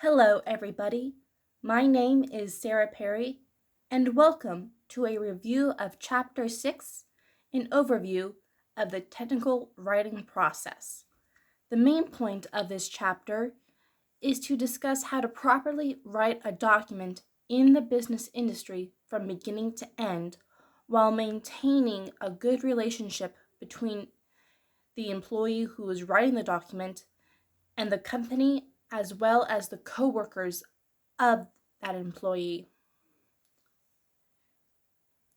Hello, everybody. My name is Sarah Perry, and welcome to a review of Chapter 6, an overview of the technical writing process. The main point of this chapter is to discuss how to properly write a document in the business industry from beginning to end while maintaining a good relationship between the employee who is writing the document and the company as well as the coworkers of that employee.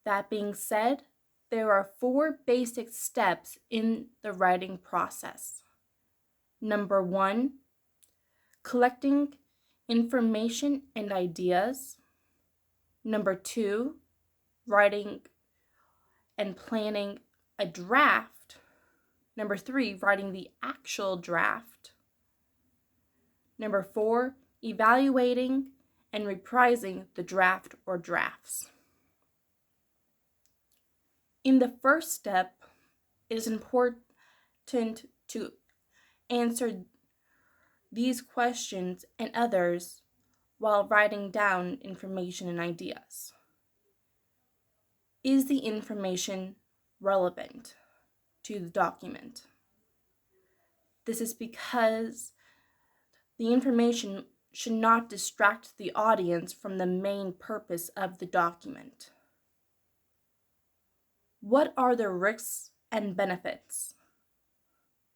That being said, there are 4 basic steps in the writing process. Number 1, collecting information and ideas. Number 2, writing and planning a draft. Number 3, writing the actual draft. Number 4, evaluating and reprising the draft or drafts. In the first step, it is important to answer these questions and others while writing down information and ideas. Is the information relevant to the document? This is because the information should not distract the audience from the main purpose of the document. What are the risks and benefits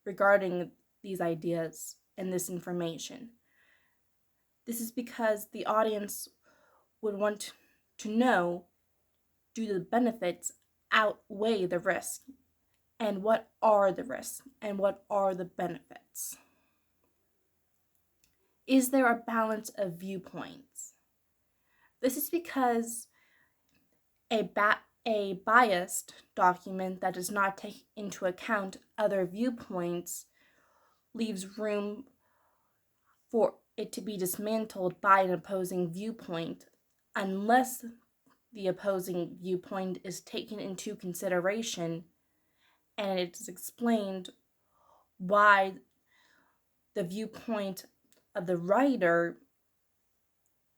regarding these ideas and this information? This is because the audience would want to know, do the benefits outweigh the risk? And what are the risks and what are the benefits? Is there a balance of viewpoints? This is because a biased document that does not take into account other viewpoints leaves room for it to be dismantled by an opposing viewpoint unless the opposing viewpoint is taken into consideration and it is explained why the viewpoint of the writer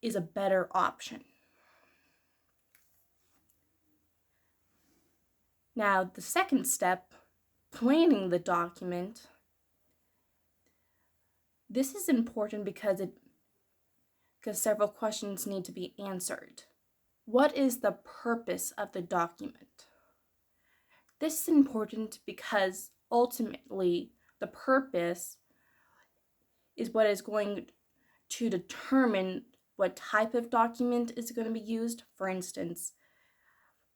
is a better option. Now, the second step, planning the document. This is important because several questions need to be answered. What is the purpose of the document? This is important because ultimately the purpose is what is going to determine what type of document is going to be used. For instance,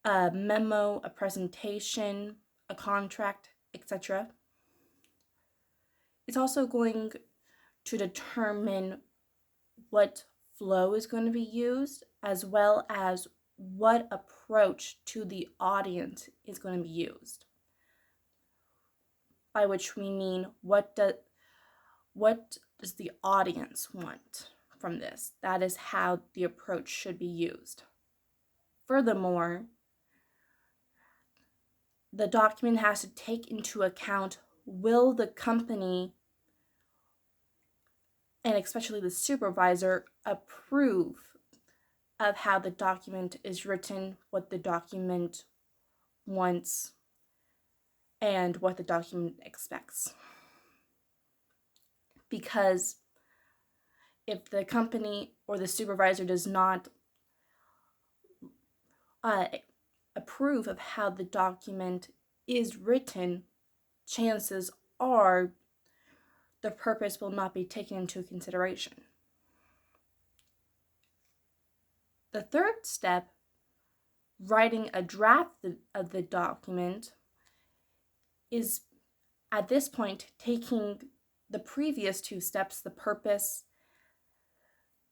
a memo, a presentation, a contract, etc. It's also going to determine what flow is going to be used, as well as what approach to the audience is going to be used. By which we mean, what does the audience want from this? That is how the approach should be used. Furthermore, the document has to take into account, will the company and especially the supervisor approve of how the document is written, what the document wants, and what the document expects. Because if the company or the supervisor does not approve of how the document is written, chances are the purpose will not be taken into consideration. The third step, writing a draft of the document, is at this point taking the previous 2 steps, the purpose,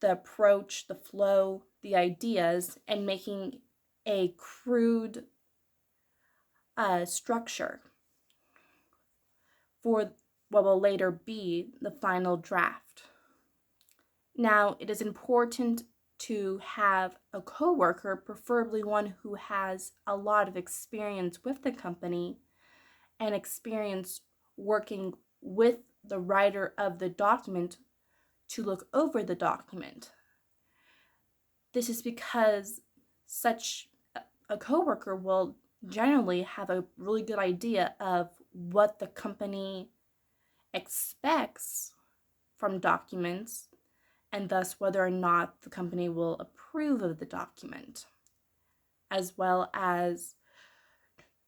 the approach, the flow, the ideas, and making a crude structure for what will later be the final draft. Now, it is important to have a coworker, preferably one who has a lot of experience with the company and experience working with the writer of the document to look over the document. This is because such a coworker will generally have a really good idea of what the company expects from documents, and thus whether or not the company will approve of the document, as well as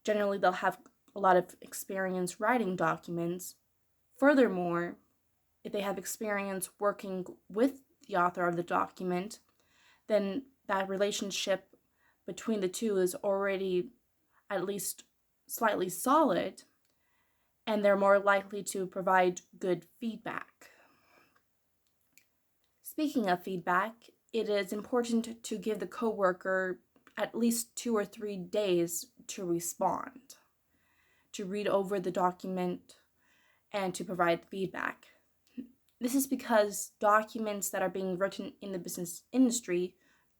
generally they'll have a lot of experience writing documents. Furthermore, if they have experience working with the author of the document, then that relationship between the two is already at least slightly solid, and they're more likely to provide good feedback. Speaking of feedback, it is important to give the coworker at least 2 or 3 days to respond, to read over the document, and to provide feedback. This is because documents that are being written in the business industry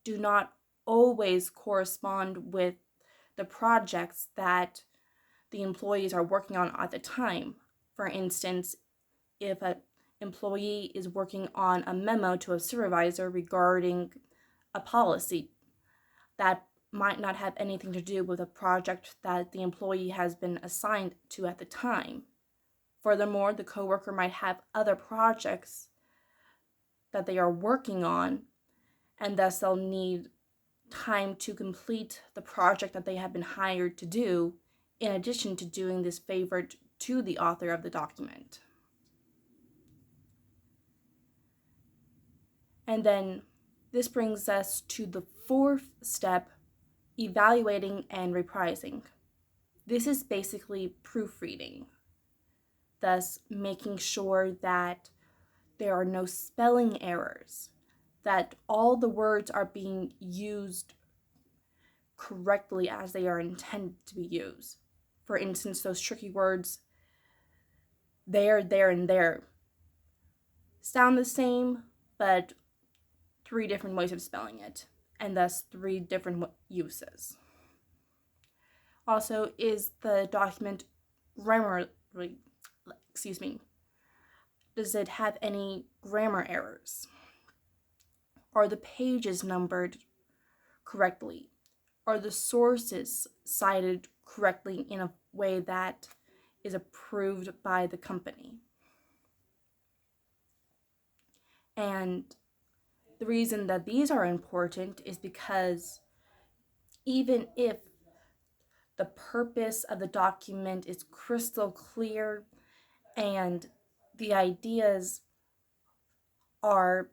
do not always correspond with the projects that the employees are working on at the time. For instance, if an employee is working on a memo to a supervisor regarding a policy that might not have anything to do with a project that the employee has been assigned to at the time. Furthermore, the coworker might have other projects that they are working on, and thus they'll need time to complete the project that they have been hired to do, in addition to doing this favor to the author of the document. And then this brings us to the 4th step, evaluating and reprising. This is basically proofreading, thus making sure that there are no spelling errors, that all the words are being used correctly as they are intended to be used. For instance, those tricky words, there, and there, sound the same, but 3 different ways of spelling it, and thus 3 different uses. Also, is the document does it have any grammar errors? Are the pages numbered correctly? Are the sources cited correctly in a way that is approved by the company? And the reason that these are important is because even if the purpose of the document is crystal clear and the ideas are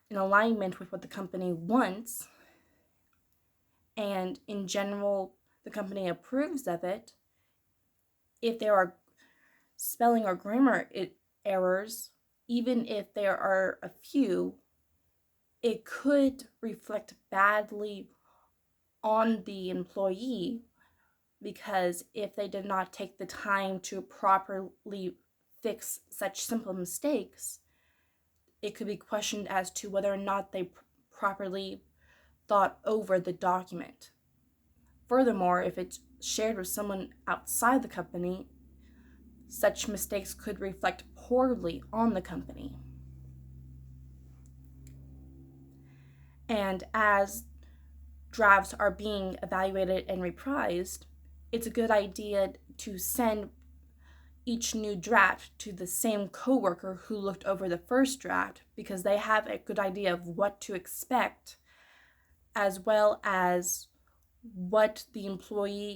in alignment with what the company wants, and in general the company approves of it, if there are spelling or grammar errors, even if there are a few, it could reflect badly on the employee, because if they did not take the time to properly fix such simple mistakes, it could be questioned as to whether or not they properly thought over the document. Furthermore, if it's shared with someone outside the company, such mistakes could reflect poorly on the company. And as drafts are being evaluated and reprised, it's a good idea to send each new draft to the same coworker who looked over the first draft, because they have a good idea of what to expect, as well as what the employee